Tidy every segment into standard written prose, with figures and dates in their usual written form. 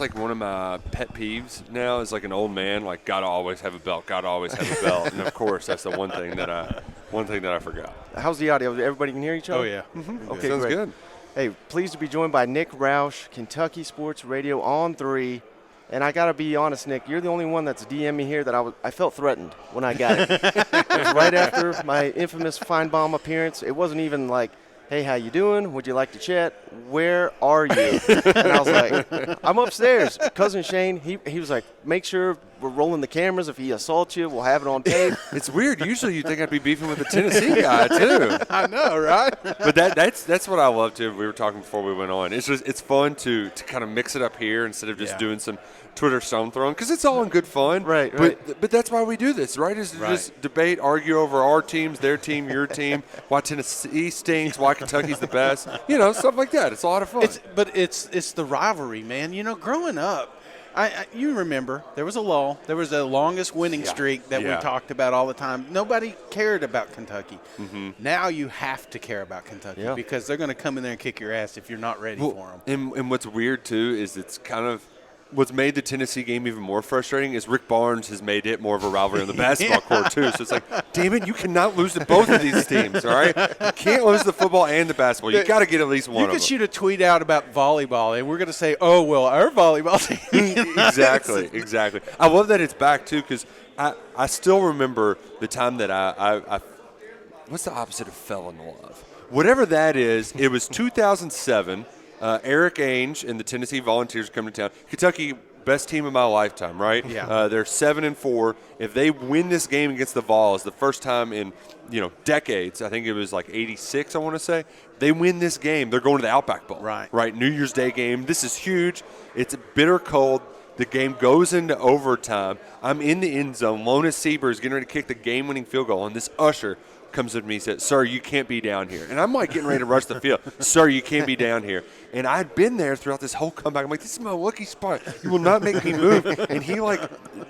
that's like one of my pet peeves now is like an old man, like gotta always have a belt, gotta always have a belt. And of course, that's the one thing that I forgot. How's the audio? Everybody can hear each other? Oh, yeah. Okay, Sounds great. good. Hey, pleased to be joined by Nick Roush, Kentucky Sports Radio on 3. And I got to be honest, Nick, you're the only one that's DM'd me here that I felt threatened when I got it. It was right after my infamous Feinbaum appearance. It wasn't even like, hey, how you doing? Would you like to chat? Where are you? And I was like, I'm upstairs. Cousin Shane, he was like, make sure we're rolling the cameras. If he assaults you, we'll have it on tape. It's weird. Usually you'd think I'd be beefing with a Tennessee guy, too. I know, right? But that's what I love, too. We were talking before we went on. It's fun to kind of mix it up here instead of just doing some Twitter stone throwing, because it's all in good fun. Right. But that's why we do this, right? Is to just debate, argue over our teams, their team, your team, why Tennessee stinks, why Kentucky's the best, stuff like that. It's a lot of fun. It's the rivalry, man. Growing up, you remember there was a lull. There was the longest winning streak that we talked about all the time. Nobody cared about Kentucky. Mm-hmm. Now you have to care about Kentucky because they're going to come in there and kick your ass if you're not ready for them. And what's weird, too, is it's kind of – what's made the Tennessee game even more frustrating is Rick Barnes has made it more of a rivalry on the basketball court, too. So it's like, damn it, you cannot lose to both of these teams, all right? You can't lose the football and the basketball. You got to get at least one of them. You could shoot a tweet out about volleyball, and we're going to say, oh, well, our volleyball team. Exactly. I love that it's back, too, because I still remember the time that I what's the opposite of fell in love? Whatever that is, it was 2007. Eric Ainge and the Tennessee Volunteers come to town. Kentucky, best team of my lifetime, right? Yeah. They're 7-4. If they win this game against the Vols, the first time in decades, I think it was like '86, I want to say. They win this game, they're going to the Outback Bowl. Right. New Year's Day game. This is huge. It's bitter cold. The game goes into overtime. I'm in the end zone. Lona Sieber is getting ready to kick the game-winning field goal, and this usher comes up to me and says, sir, you can't be down here. And I'm like getting ready to rush the field. Sir, you can't be down here. And I'd been there throughout this whole comeback. I'm like, this is my lucky spot. You will not make me move. And he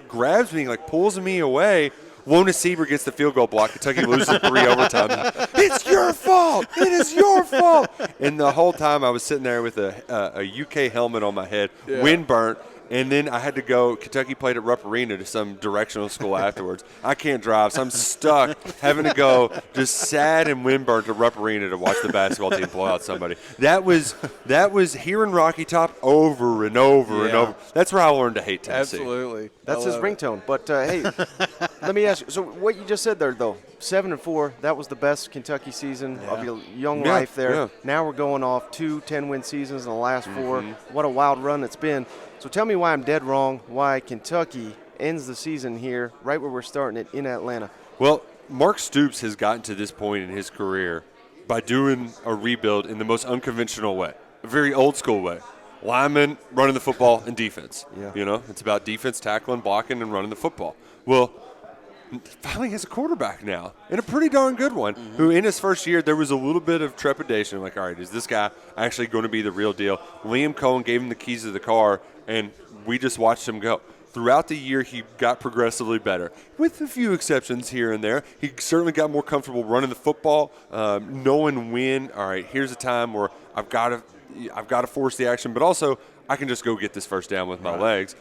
grabs me, pulls me away. Lona Sieber gets the field goal block. Kentucky loses 3 overtime. It's your fault. It is your fault. And the whole time I was sitting there with a UK helmet on my head, wind burnt. And then I had to go. Kentucky played at Rupp Arena to some directional school afterwards. I can't drive, so I'm stuck having to go just sad and windburnt to Rupp Arena to watch the basketball team blow out somebody. That was here in Rocky Top over and over and over. That's where I learned to hate Tennessee. Absolutely. That's his ringtone. But, hey, let me ask you. So what you just said there, though, 7-4, that was the best Kentucky season of your young life there. Yeah. Now we're going off 2 10-win seasons in the last 4. What a wild run it's been. So tell me why I'm dead wrong, why Kentucky ends the season here right where we're starting it in Atlanta. Well, Mark Stoops has gotten to this point in his career by doing a rebuild in the most unconventional way, a very old school way. Linemen running the football and defense. Yeah. It's about defense, tackling, blocking, and running the football. Well, finally has a quarterback now, and a pretty darn good one, who in his first year there was a little bit of trepidation, like, all right, is this guy actually going to be the real deal? Liam Cohen gave him the keys to the car, and we just watched him go. Throughout the year, he got progressively better, with a few exceptions here and there. He certainly got more comfortable running the football, knowing when, all right, here's a time where I've got to force the action, but also I can just go get this first down with my legs.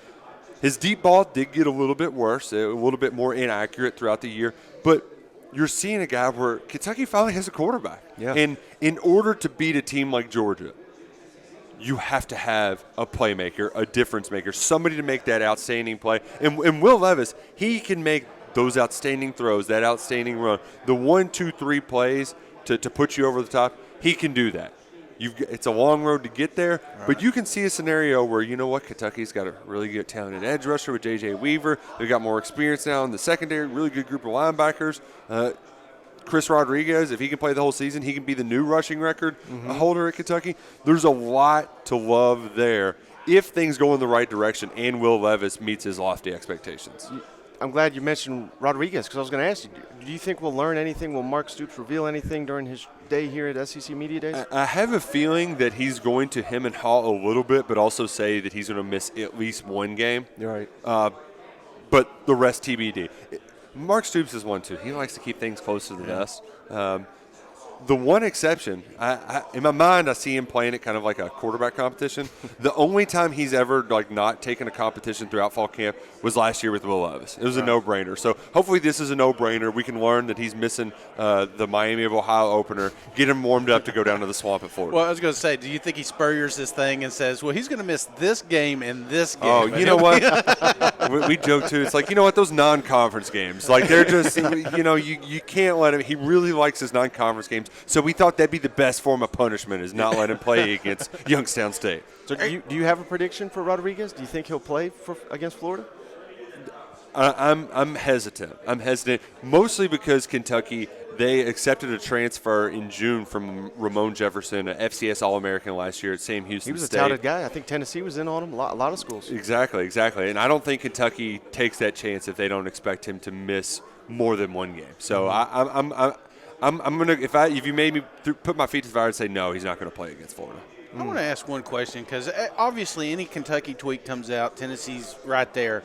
His deep ball did get a little bit worse, a little bit more inaccurate throughout the year, but you're seeing a guy where Kentucky finally has a quarterback. Yeah. And in order to beat a team like Georgia, you have to have a playmaker, a difference maker, somebody to make that outstanding play. And Will Levis, he can make those outstanding throws, that outstanding run, the 1, 2, 3 plays to put you over the top. He can do that. It's a long road to get there, but you can see a scenario where, you know what, Kentucky's got a really good talented edge rusher with J.J. Weaver. They've got more experience now in the secondary, really good group of linebackers. Chris Rodriguez, if he can play the whole season, he can be the new rushing record holder at Kentucky. There's a lot to love there if things go in the right direction and Will Levis meets his lofty expectations. I'm glad you mentioned Rodriguez because I was going to ask you, do you think we'll learn anything? Will Mark Stoops reveal anything during his day here at SEC Media Days? I have a feeling that he's going to hem and haw a little bit, but also say that he's going to miss at least one game. You're right. But the rest TBD. Mark Stoops is one, too. He likes to keep things close to the vest. The one exception, in my mind, I see him playing it kind of like a quarterback competition. The only time he's ever not taken a competition throughout fall camp was last year with Will Levis. It was a no-brainer. So hopefully this is a no-brainer. We can learn that he's missing the Miami of Ohio opener, get him warmed up to go down to the swamp at Florida. Well, I was going to say, do you think he spurs this thing and says, well, he's going to miss this game and this game? Oh, you know what? we joke too. It's like, you know what? Those non-conference games, they're just, you can't let him. He really likes his non-conference games. So we thought that'd be the best form of punishment is not let him play against Youngstown State. So do you have a prediction for Rodriguez? Do you think he'll play against Florida? I'm hesitant. Mostly because Kentucky, they accepted a transfer in June from Ramon Jefferson, an FCS All-American last year at Sam Houston State. He was a touted guy. I think Tennessee was in on him, a lot of schools. Exactly. And I don't think Kentucky takes that chance if they don't expect him to miss more than one game. So I'm gonna if you made me put my feet to the fire and say no, he's not going to play against Florida. I want to ask one question because obviously any Kentucky tweet comes out, Tennessee's right there.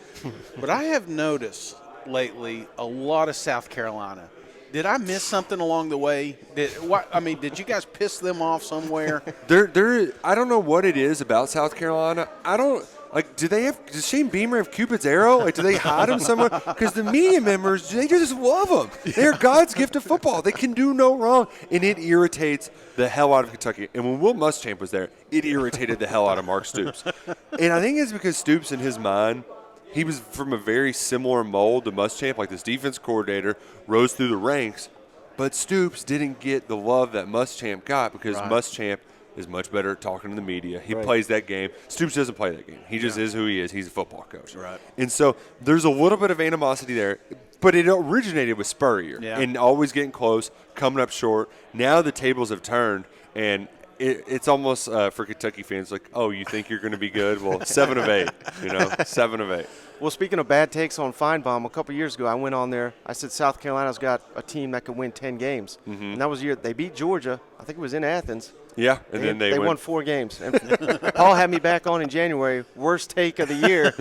But I have noticed lately a lot of South Carolina. Did I miss something along the way? Did you guys piss them off somewhere? I don't know what it is about South Carolina. Does Shane Beamer have Cupid's arrow? Do they hide him somewhere? Because the media members, they just love them. They're God's gift of football. They can do no wrong. And it irritates the hell out of Kentucky. And when Will Muschamp was there, it irritated the hell out of Mark Stoops. And I think it's because Stoops, in his mind, he was from a very similar mold to Muschamp, like this defense coordinator, rose through the ranks. But Stoops didn't get the love that Muschamp got because Muschamp is much better at talking to the media. He plays that game. Stoops doesn't play that game. He just is who he is. He's a football coach. Right. And so there's a little bit of animosity there, but it originated with Spurrier and always getting close, coming up short. Now the tables have turned, and it's almost for Kentucky fans like, oh, you think you're going to be good? Well, 7 of 8, 7 of 8. Well, speaking of bad takes on Feinbaum, a couple years ago I went on there. I said South Carolina's got a team that could win 10 games. Mm-hmm. And that was the year they beat Georgia. I think it was in Athens. Yeah, and then they won 4 games. And Paul had me back on in January, worst take of the year,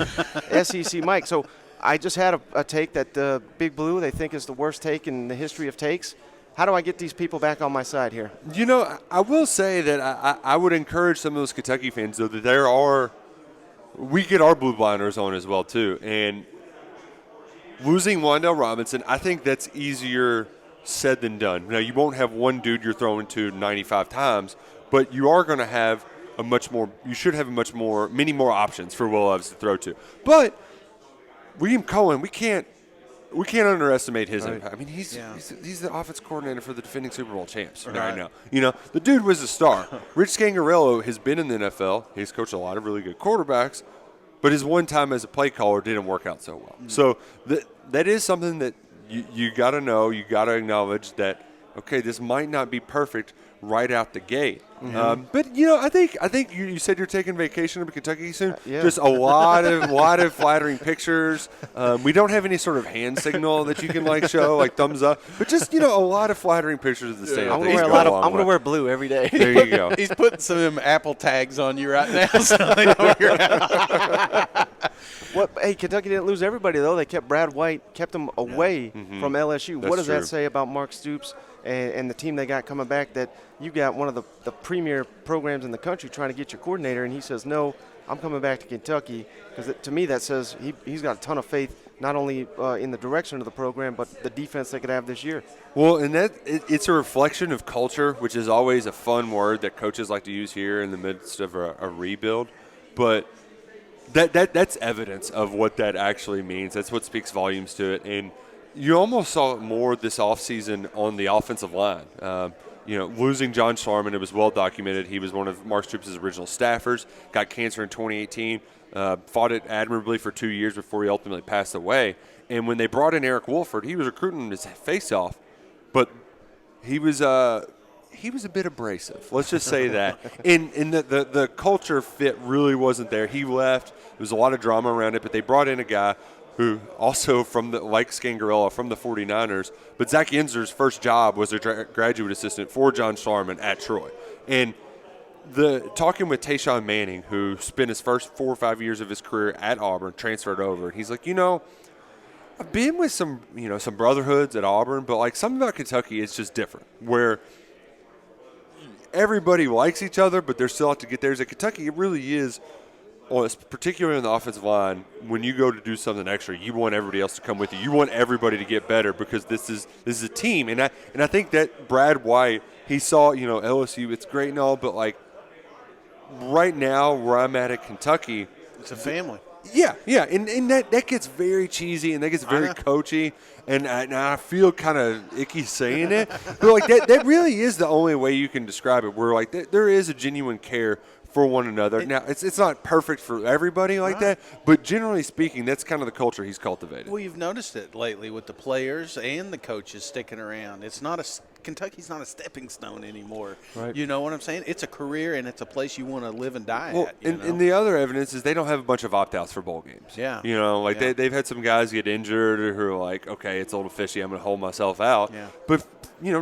SEC Mike. So I just had a take that Big Blue, they think is the worst take in the history of takes. How do I get these people back on my side here? I will say that I would encourage some of those Kentucky fans, though, that we get our blue blinders on as well, too. And losing Wan'Dale Robinson, I think that's easier said than done. Now, you won't have one dude you're throwing to 95 times, but you are going to have many more options for Will Levis to throw to. But William Cohen, we can't underestimate his impact. I mean, he's the offense coordinator for the defending Super Bowl champs right now. The dude was a star. Rich Scangarello has been in the NFL. He's coached a lot of really good quarterbacks, but his one time as a play caller didn't work out so well. Mm-hmm. So that is something that you got to know. You got to acknowledge that, okay, this might not be perfect right out the gate. Mm-hmm. But I think you said you're taking vacation to Kentucky soon. Yeah. Just a lot of flattering pictures. We don't have any sort of hand signal that you can show like thumbs up, but just a lot of flattering pictures of the state. I'm gonna wear blue every day. There you go. He's putting some of them Apple tags on you right now, so they know you're out. Hey, Kentucky didn't lose everybody though. They kept Brad White, kept him away from LSU. That's what does true. that say about Mark Stoops and the team they got coming back? That you got one of the premier programs in the country trying to get your coordinator, and he says, no, I'm coming back to Kentucky. Because to me that says he's got a ton of faith, not only in the direction of the program, but the defense they could have this year. Well, and it's a reflection of culture, which is always a fun word that coaches like to use here in the midst of a rebuild. But that's evidence of what that actually means. That's what speaks volumes to it. And you almost saw it more this offseason on the offensive line. Losing John Sharman, it was well documented. He was one of Mark Stoops' original staffers, got cancer in 2018, fought it admirably for 2 years before he ultimately passed away. And when they brought in Eric Wolford, he was recruiting his face off, but he was a bit abrasive. Let's just say that. And the culture fit really wasn't there. He left. There was a lot of drama around it, but they brought in a guy who also like Scangarella from the 49ers, but Zach Enzer's first job was a graduate assistant for John Sharman at Troy. And talking with Tayshawn Manning, who spent his first 4 or 5 years of his career at Auburn, transferred over, and he's like, I've been with some brotherhoods at Auburn, but something about Kentucky is just different, where everybody likes each other, but they're still have to get theirs. At Kentucky, it really is, particularly on the offensive line, when you go to do something extra, you want everybody else to come with you. You want everybody to get better because this is a team. And I think that Brad White, he saw, LSU, it's great and all, but like right now where I'm at Kentucky, it's a family. Yeah, and that gets very cheesy and that gets very coachy, and I feel kind of icky saying it, but like that really is the only way you can describe it. Where like there is a genuine care for one another. Now it's not perfect for everybody like that, but generally speaking, that's kind of the culture he's cultivated. Well, you've noticed it lately with the players and the coaches sticking around. Kentucky's not a stepping stone anymore. Right. You know what I'm saying? It's a career and it's a place you want to live and die at. And the other evidence is they don't have a bunch of opt-outs for bowl games. Yeah. They've had some guys get injured who are like, okay, it's a little fishy, I'm going to hold myself out. Yeah. But,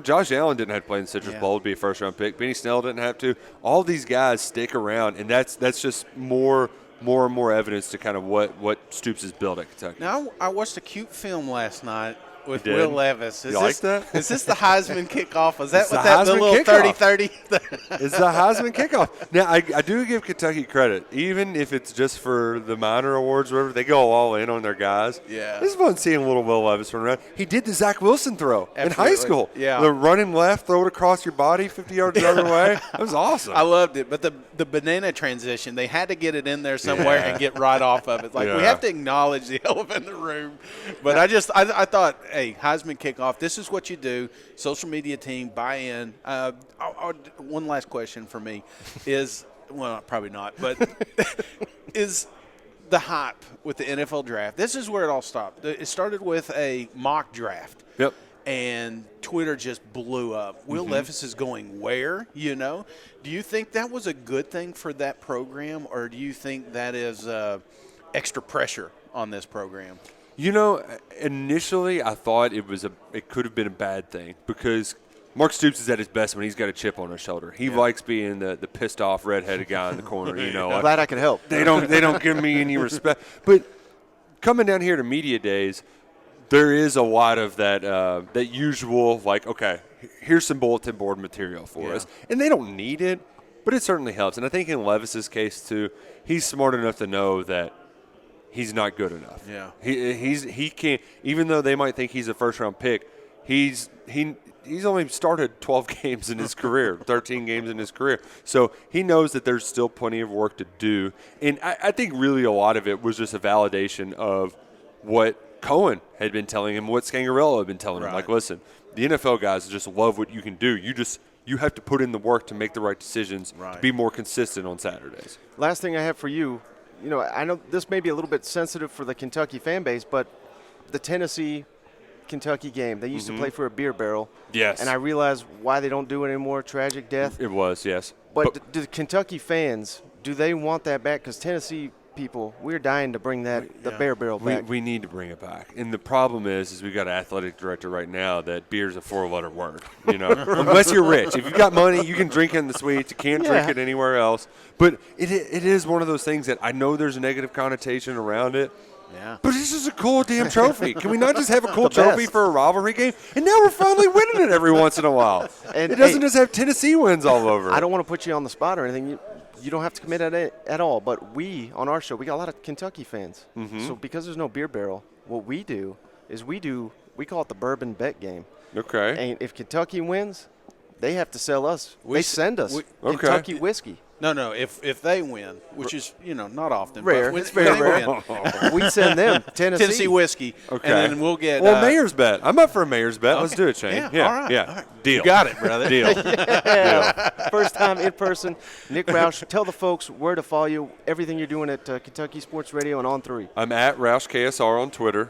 Josh Allen didn't have to play in the Citrus Bowl to be a first-round pick. Benny Snell didn't have to. All these guys stick around, and that's just more and more evidence to kind of what Stoops has built at Kentucky. Now, I watched a cute film last night with Will Levis. You like that? Is this the Heisman kickoff? Is that It's what the that the Heisman little kickoff. 30-30? It's the Heisman kickoff. Now, I do give Kentucky credit. Even if it's just for the minor awards or whatever, they go all in on their guys. Yeah. This is fun seeing little Will Levis run around. He did the Zach Wilson throw in high Absolutely. school. Yeah. The running left, throw it across your body 50 yards the other way. That was awesome. I loved it. But the banana transition, they had to get it in there somewhere and get right off of it. Like, we have to acknowledge the elephant in the room. But I thought, hey, Heisman kickoff, this is what you do. Social media team, buy in. One last question for me is, well, probably not, but is the hype with the NFL draft. This is where it all stopped. It started with a mock draft. Yep. And Twitter just blew up. Will Levis is going where, Do you think that was a good thing for that program, or do you think that is extra pressure on this program? Initially I thought it could have been a bad thing because Mark Stoops is at his best when he's got a chip on his shoulder. He likes being the pissed off redheaded guy in the corner. I'm glad I could help. They don't give me any respect. But coming down here to media days, there is a lot of that usual like, okay, here's some bulletin board material for us, and they don't need it, but it certainly helps. And I think in Levis's case too, he's smart enough to know that he's not good enough. Yeah, he can't. Even though they might think he's a first round pick, he's only started 12 games in his career, 13 games in his career. So he knows that there's still plenty of work to do. And I think really a lot of it was just a validation of what Cohen had been telling him, what Scangarello had been telling him. Like, listen, the NFL guys just love what you can do. You have to put in the work to make the right decisions, to be more consistent on Saturdays. Last thing I have for you, I know this may be a little bit sensitive for the Kentucky fan base, but the Tennessee-Kentucky game, they used to play for a beer barrel. Yes. And I realize why they don't do it anymore, tragic death. It was, yes. But do the Kentucky fans, do they want that back? Because Tennessee people, we're dying to bring the beer barrel back. We need to bring it back. And the problem is we've got an athletic director right now that beer's a 4-letter word. Unless you're rich. If you've got money, you can drink it in the suites. You can't drink it anywhere else. But it is one of those things that I know there's a negative connotation around it. Yeah. But it's just a cool damn trophy. Can we not just have a cool trophy for a rivalry game? And now we're finally winning it every once in a while. And it doesn't just have Tennessee wins all over. I don't want to put you on the spot or anything. You don't have to commit at all. But we, on our show, we got a lot of Kentucky fans. So because there's no beer barrel, what we do is we call it the bourbon bet game. Okay. And if Kentucky wins, they have to sell us. They send us Kentucky whiskey. No. If they win, which is not often, rare. But it's very rare. We send them Tennessee whiskey. Okay. And then we'll get. Well, mayor's bet. I'm up for a mayor's bet. Okay. Let's do it, Shane. Yeah. All right. Yeah. All right. Deal. You got it, brother. Deal. First time in person. Nick Roush, tell the folks where to follow you. Everything you're doing at Kentucky Sports Radio and On 3. I'm at Roush KSR on Twitter.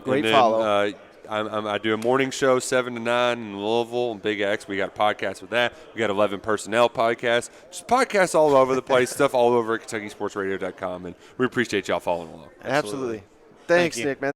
Great and then, follow. I do a morning show 7 to 9 in Louisville and Big X. We got a podcast with that. We got 11 Personnel podcast. Just podcasts all over the place. Stuff all over at KentuckySportsRadio.com. And we appreciate y'all following along. Absolutely. Thanks, Nick, man.